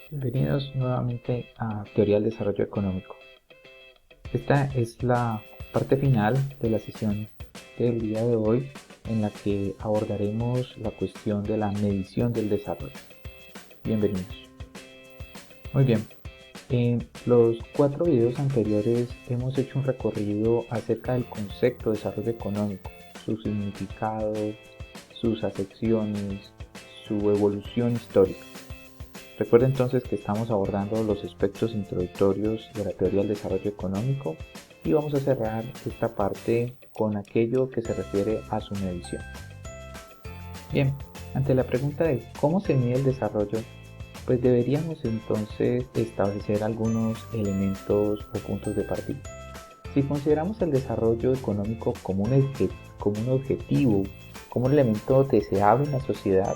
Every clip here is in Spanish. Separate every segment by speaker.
Speaker 1: Bienvenidos nuevamente a Teoría del Desarrollo Económico. Esta es la parte final de la sesión del día de hoy en la que abordaremos la cuestión de la medición del desarrollo. Bienvenidos. Muy bien, en los 4 videos anteriores hemos hecho un recorrido acerca del concepto de desarrollo económico, su significado, sus acepciones, su evolución histórica. Recuerda entonces que estamos abordando los aspectos introductorios de la teoría del desarrollo económico y vamos a cerrar esta parte con aquello que se refiere a su medición. Bien, ante la pregunta de cómo se mide el desarrollo, pues deberíamos entonces establecer algunos elementos o puntos de partida. Si consideramos el desarrollo económico como un objetivo, como un elemento deseable en la sociedad,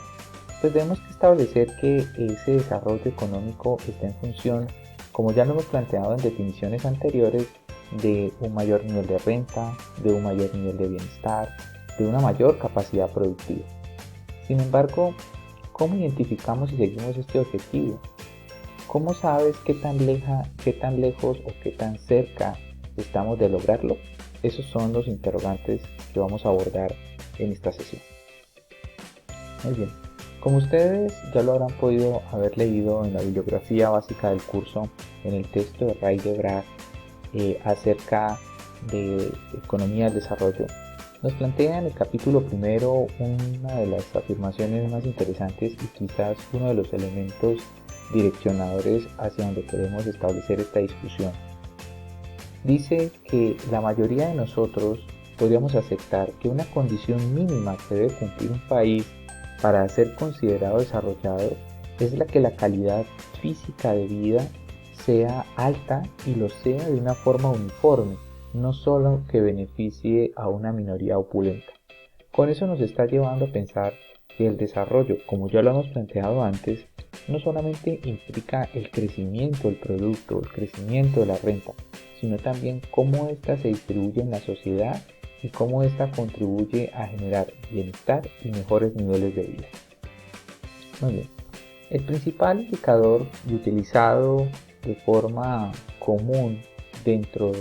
Speaker 1: pues debemos que establecer que ese desarrollo económico está en función, como ya lo hemos planteado en definiciones anteriores, de un mayor nivel de renta, de un mayor nivel de bienestar, de una mayor capacidad productiva. Sin embargo, ¿cómo identificamos y seguimos este objetivo? ¿Cómo sabes qué tan lejos o qué tan cerca estamos de lograrlo? Esos son los interrogantes que vamos a abordar en esta sesión. Muy bien. Como ustedes ya lo habrán podido haber leído en la bibliografía básica del curso, en el texto de Ray de Bragg acerca de economía del desarrollo, nos plantea en el capítulo primero una de las afirmaciones más interesantes y quizás uno de los elementos direccionadores hacia donde queremos establecer esta discusión. Dice que la mayoría de nosotros podríamos aceptar que una condición mínima que debe cumplir un país para ser considerado desarrollado es la que la calidad física de vida sea alta y lo sea de una forma uniforme, no solo que beneficie a una minoría opulenta. Con eso nos está llevando a pensar que el desarrollo, como ya lo hemos planteado antes, no solamente implica el crecimiento del producto, el crecimiento de la renta, sino también cómo ésta se distribuye en la sociedad y cómo ésta contribuye a generar bienestar y mejores niveles de vida. Muy bien. El principal indicador utilizado de forma común dentro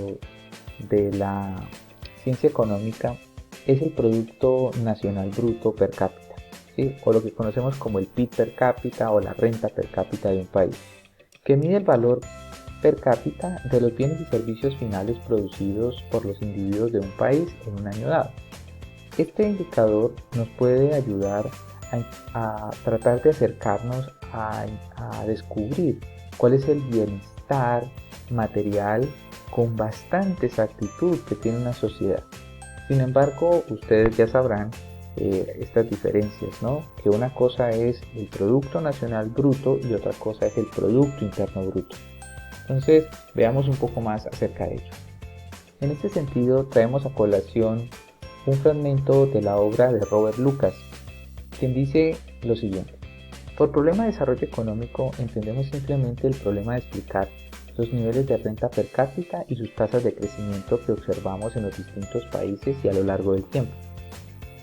Speaker 1: de la ciencia económica es el Producto Nacional Bruto per cápita, ¿sí? O lo que conocemos como el PIB per cápita o la renta per cápita de un país, que mide el valor per cápita de los bienes y servicios finales producidos por los individuos de un país en un año dado. Este indicador nos puede ayudar a tratar de acercarnos a descubrir cuál es el bienestar material con bastante exactitud que tiene una sociedad. Sin embargo, ustedes ya sabrán estas diferencias, ¿no? Que una cosa es el Producto Nacional Bruto y otra cosa es el Producto Interno Bruto. Entonces, veamos un poco más acerca de ello. En este sentido, traemos a colación un fragmento de la obra de Robert Lucas, quien dice lo siguiente: por problema de desarrollo económico entendemos simplemente el problema de explicar los niveles de renta per cápita y sus tasas de crecimiento que observamos en los distintos países y a lo largo del tiempo.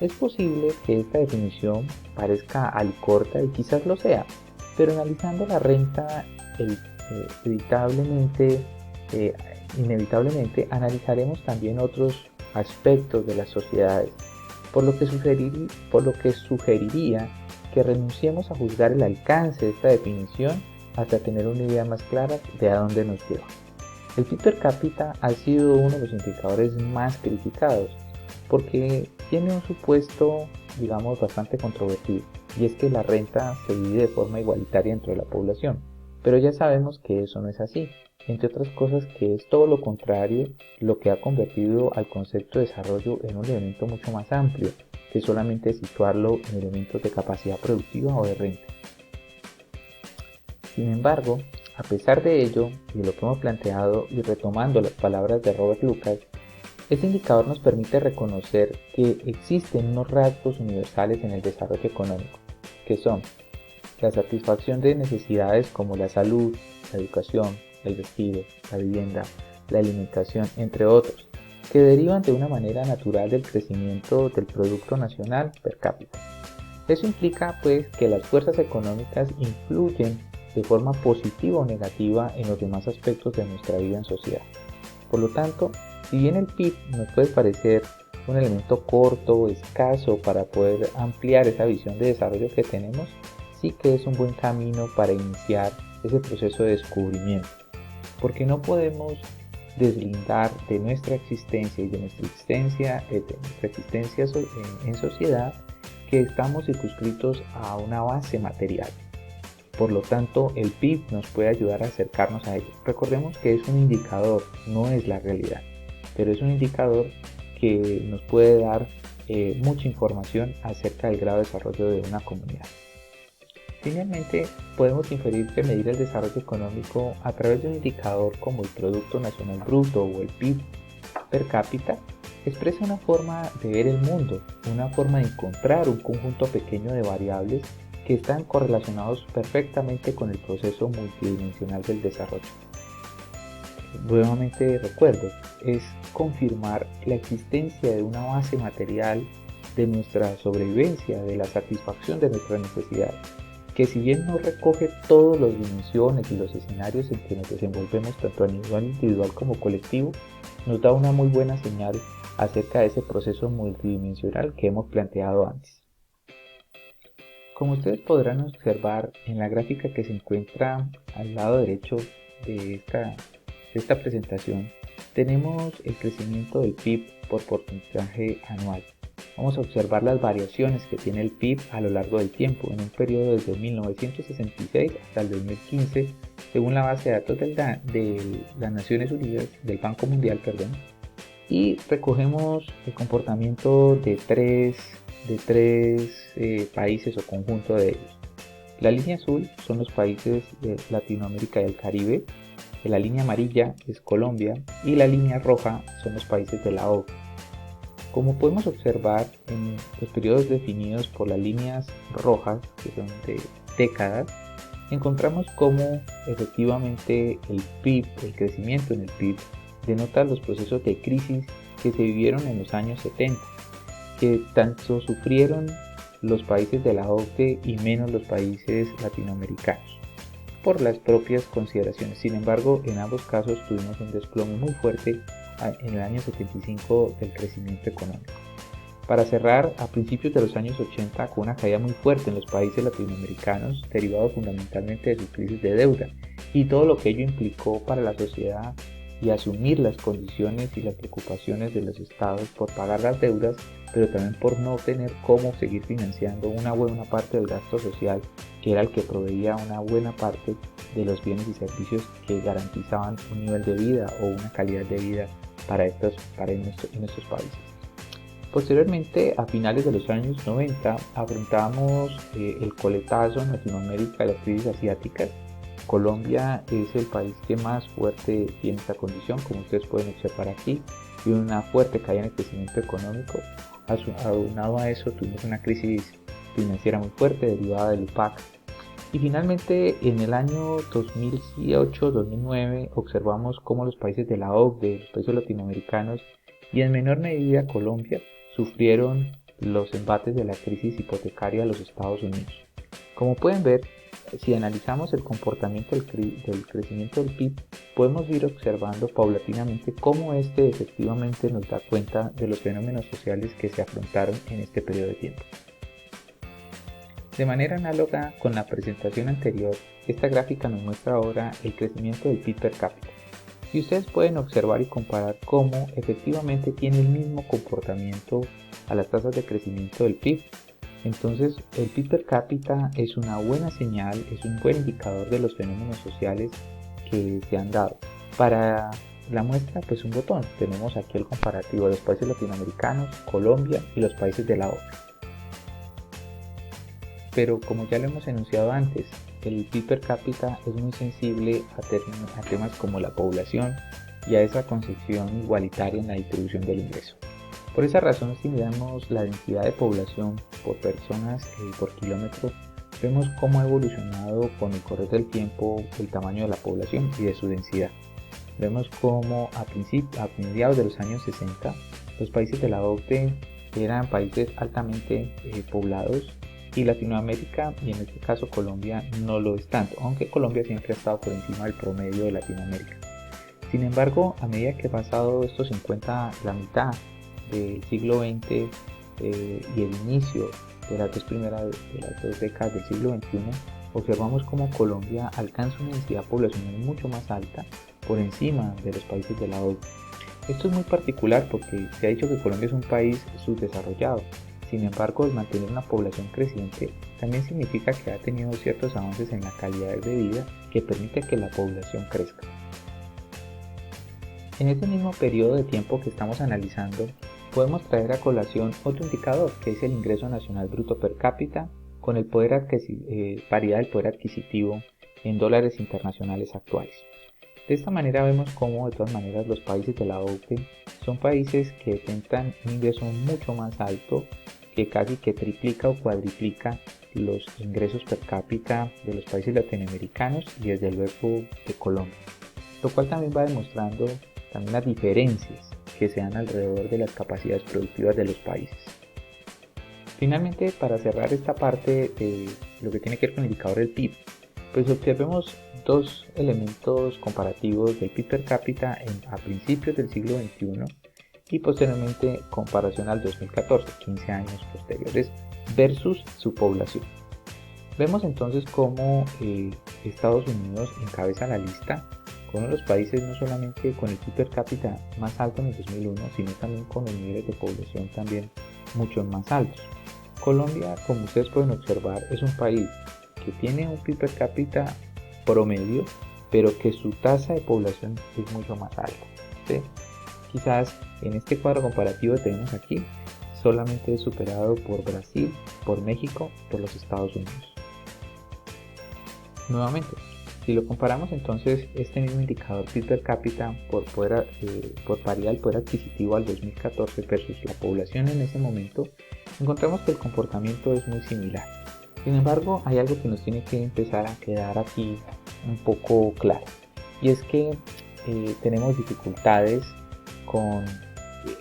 Speaker 1: Es posible que esta definición parezca alicorta y quizás lo sea, pero analizando la renta inevitablemente analizaremos también otros aspectos de las sociedades, por lo que sugeriría que renunciemos a juzgar el alcance de esta definición hasta tener una idea más clara de a dónde nos lleva. El PIB per cápita ha sido uno de los indicadores más criticados porque tiene un supuesto, digamos, bastante controvertido, y es que la renta se divide de forma igualitaria entre la población, pero ya sabemos que eso no es así, entre otras cosas que es todo lo contrario, lo que ha convertido al concepto de desarrollo en un elemento mucho más amplio que solamente situarlo en elementos de capacidad productiva o de renta. Sin embargo, a pesar de ello y de lo que hemos planteado y retomando las palabras de Robert Lucas, este indicador nos permite reconocer que existen unos rasgos universales en el desarrollo económico, que son la satisfacción de necesidades como la salud, la educación, el vestido, la vivienda, la alimentación, entre otros, que derivan de una manera natural del crecimiento del Producto Nacional per cápita. Eso implica pues que las fuerzas económicas influyen de forma positiva o negativa en los demás aspectos de nuestra vida en sociedad. Por lo tanto, si bien el PIB nos puede parecer un elemento corto o escaso para poder ampliar esa visión de desarrollo que tenemos, sí que es un buen camino para iniciar ese proceso de descubrimiento, porque no podemos deslindar de nuestra existencia y de nuestra existencia, en sociedad, que estamos circunscritos a una base material. Por lo tanto, el PIB nos puede ayudar a acercarnos a ello. Recordemos que es un indicador, no es la realidad, pero es un indicador que nos puede dar mucha información acerca del grado de desarrollo de una comunidad. Finalmente, podemos inferir que medir el desarrollo económico a través de un indicador como el Producto Nacional Bruto o el PIB per cápita expresa una forma de ver el mundo, una forma de encontrar un conjunto pequeño de variables que están correlacionados perfectamente con el proceso multidimensional del desarrollo. Nuevamente recuerdo, es confirmar la existencia de una base material de nuestra sobrevivencia, de la satisfacción de nuestras necesidades, que si bien no recoge todas las dimensiones y los escenarios en que nos desenvolvemos tanto a nivel individual como colectivo, nos da una muy buena señal acerca de ese proceso multidimensional que hemos planteado antes. Como ustedes podrán observar en la gráfica que se encuentra al lado derecho de esta presentación, tenemos el crecimiento del PIB por porcentaje anual. Vamos a observar las variaciones que tiene el PIB a lo largo del tiempo, en un periodo desde 1966 hasta el 2015, según la base de datos de las Naciones Unidas, del Banco Mundial, y recogemos el comportamiento de tres países o conjunto de ellos. La línea azul son los países de Latinoamérica y el Caribe, la línea amarilla es Colombia y la línea roja son los países de la OCDE. Como podemos observar en los periodos definidos por las líneas rojas, que son de décadas, encontramos cómo efectivamente el PIB, el crecimiento en el PIB, denota los procesos de crisis que se vivieron en los años 70, que tanto sufrieron los países de la OCDE y menos los países latinoamericanos, por las propias consideraciones. Sin embargo, en ambos casos tuvimos un desplome muy fuerte en el año 75 del crecimiento económico. Para cerrar, a principios de los años 80, con una caída muy fuerte en los países latinoamericanos, derivado fundamentalmente de sus crisis de deuda y todo lo que ello implicó para la sociedad y asumir las condiciones y las preocupaciones de los estados por pagar las deudas, pero también por no tener cómo seguir financiando una buena parte del gasto social, que era el que proveía una buena parte de los bienes y servicios que garantizaban un nivel de vida o una calidad de vida en nuestros países. Posteriormente, a finales de los años 90, afrontamos el coletazo en Latinoamérica de las crisis asiáticas. Colombia es el país que más fuerte tiene esta condición, como ustedes pueden observar aquí, y una fuerte caída en el crecimiento económico. Aunado a eso, tuvimos una crisis financiera muy fuerte derivada del UPAC. Y finalmente, en el año 2008-2009, observamos cómo los países de la OCDE, los países latinoamericanos y en menor medida Colombia, sufrieron los embates de la crisis hipotecaria de los Estados Unidos. Como pueden ver, si analizamos el comportamiento del crecimiento del PIB, podemos ir observando paulatinamente cómo este efectivamente nos da cuenta de los fenómenos sociales que se afrontaron en este periodo de tiempo. De manera análoga con la presentación anterior, esta gráfica nos muestra ahora el crecimiento del PIB per cápita. Y ustedes pueden observar y comparar cómo efectivamente tiene el mismo comportamiento a las tasas de crecimiento del PIB. Entonces, el PIB per cápita es una buena señal, es un buen indicador de los fenómenos sociales que se han dado. Para la muestra, pues un botón. Tenemos aquí el comparativo de los países latinoamericanos, Colombia y los países de la OCDE. Pero como ya lo hemos enunciado antes, el PIB per cápita es muy sensible a temas como la población y a esa concepción igualitaria en la distribución del ingreso. Por esa razón, si miramos la densidad de población por personas por kilómetro, vemos cómo ha evolucionado con el correr del tiempo el tamaño de la población y de su densidad. Vemos cómo a mediados de los años 60, los países de la OCDE eran países altamente poblados y Latinoamérica, y en este caso Colombia, no lo es tanto, aunque Colombia siempre ha estado por encima del promedio de Latinoamérica. Sin embargo, a medida que ha pasado estos 50, la mitad del siglo XX y el inicio de las dos décadas del siglo XXI, observamos cómo Colombia alcanza una densidad poblacional mucho más alta por encima de los países de la OCDE. Esto es muy particular porque se ha dicho que Colombia es un país subdesarrollado. Sin embargo, el mantener una población creciente también significa que ha tenido ciertos avances en la calidad de vida que permite que la población crezca. En este mismo periodo de tiempo que estamos analizando, podemos traer a colación otro indicador, que es el ingreso nacional bruto per cápita con el paridad del poder adquisitivo en dólares internacionales actuales. De esta manera vemos cómo de todas maneras los países de la OCDE son países que detentan un ingreso mucho más alto, que casi que triplica o cuadriplica los ingresos per cápita de los países latinoamericanos y desde luego de Colombia, lo cual también va demostrando también las diferencias que se dan alrededor de las capacidades productivas de los países. Finalmente, para cerrar esta parte de lo que tiene que ver con el indicador del PIB, pues observemos dos elementos comparativos del PIB per cápita a principios del siglo XXI y posteriormente comparación al 2014, 15 años posteriores, versus su población. Vemos entonces cómo Estados Unidos encabeza la lista con uno de los países no solamente con el PIB per cápita más alto en el 2001, sino también con los niveles de población también mucho más altos. Colombia, como ustedes pueden observar, es un país que tiene un PIB per cápita promedio, pero que su tasa de población es mucho más alta, ¿sí? Quizás en este cuadro comparativo que tenemos aquí, solamente es superado por Brasil, por México, por los Estados Unidos. Nuevamente, si lo comparamos entonces este mismo indicador PIB per cápita por paridad del poder adquisitivo al 2014 versus la población en ese momento, encontramos que el comportamiento es muy similar. Sin embargo, hay algo que nos tiene que empezar a quedar aquí un poco claro, y es que tenemos dificultades con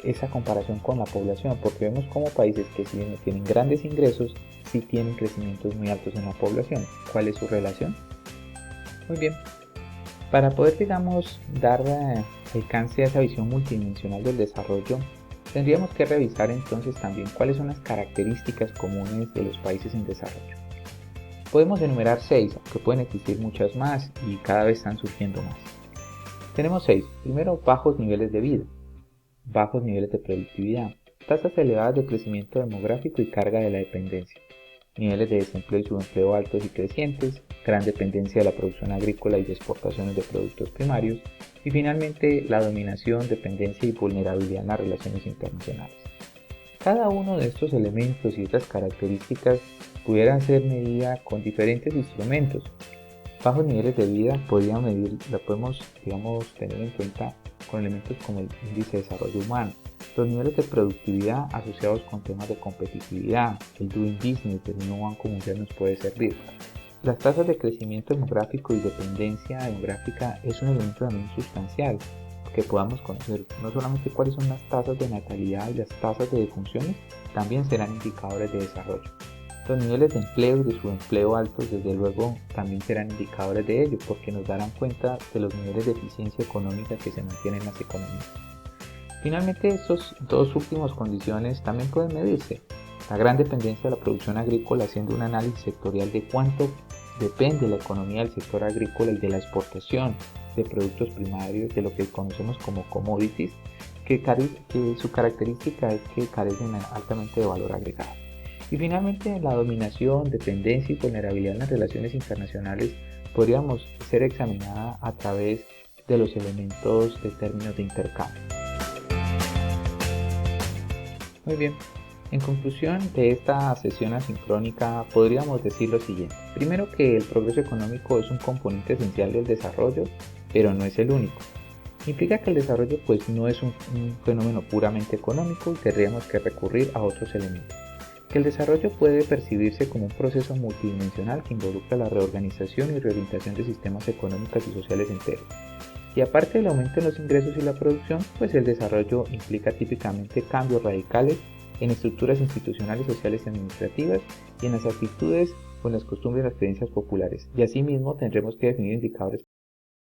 Speaker 1: esa comparación con la población, porque vemos como países que si bien no tienen grandes ingresos, sí tienen crecimientos muy altos en la población. ¿Cuál es su relación? Muy bien, para poder, digamos, dar alcance a esa visión multidimensional del desarrollo, tendríamos que revisar entonces también cuáles son las características comunes de los países en desarrollo. Podemos enumerar 6, aunque pueden existir muchas más y cada vez están surgiendo más. Tenemos 6. Primero, bajos niveles de vida, bajos niveles de productividad, tasas elevadas de crecimiento demográfico y carga de la dependencia, niveles de desempleo y subempleo altos y crecientes, gran dependencia de la producción agrícola y de exportaciones de productos primarios, y finalmente la dominación, dependencia y vulnerabilidad en las relaciones internacionales. Cada uno de estos elementos y estas características pudieran ser medida con diferentes instrumentos. Bajos niveles de vida podemos tener en cuenta con elementos como el índice de desarrollo humano, los niveles de productividad asociados con temas de competitividad, el doing business del mismo Banco Mundial nos puede servir. Las tasas de crecimiento demográfico y dependencia demográfica es un elemento también sustancial que podamos conocer. No solamente cuáles son las tasas de natalidad y las tasas de defunciones, también serán indicadores de desarrollo. Los niveles de empleo y de subempleo altos, desde luego, también serán indicadores de ello, porque nos darán cuenta de los niveles de eficiencia económica que se mantienen en las economías. Finalmente, estas dos últimas condiciones también pueden medirse. La gran dependencia de la producción agrícola, haciendo un análisis sectorial de cuánto depende la economía del sector agrícola y de la exportación de productos primarios, de lo que conocemos como commodities, que su característica es que carecen altamente de valor agregado. Y finalmente, la dominación, dependencia y vulnerabilidad en las relaciones internacionales podríamos ser examinada a través de los elementos de términos de intercambio. Muy bien, en conclusión de esta sesión asincrónica podríamos decir lo siguiente. Primero, que el progreso económico es un componente esencial del desarrollo, pero no es el único. Implica que el desarrollo no es un fenómeno puramente económico y tendríamos que recurrir a otros elementos. Que el desarrollo puede percibirse como un proceso multidimensional que involucra la reorganización y reorientación de sistemas económicos y sociales enteros. Y aparte del aumento en los ingresos y la producción, pues el desarrollo implica típicamente cambios radicales en estructuras institucionales, sociales y administrativas, y en las actitudes o en las costumbres y las creencias populares. Y asimismo tendremos que definir indicadores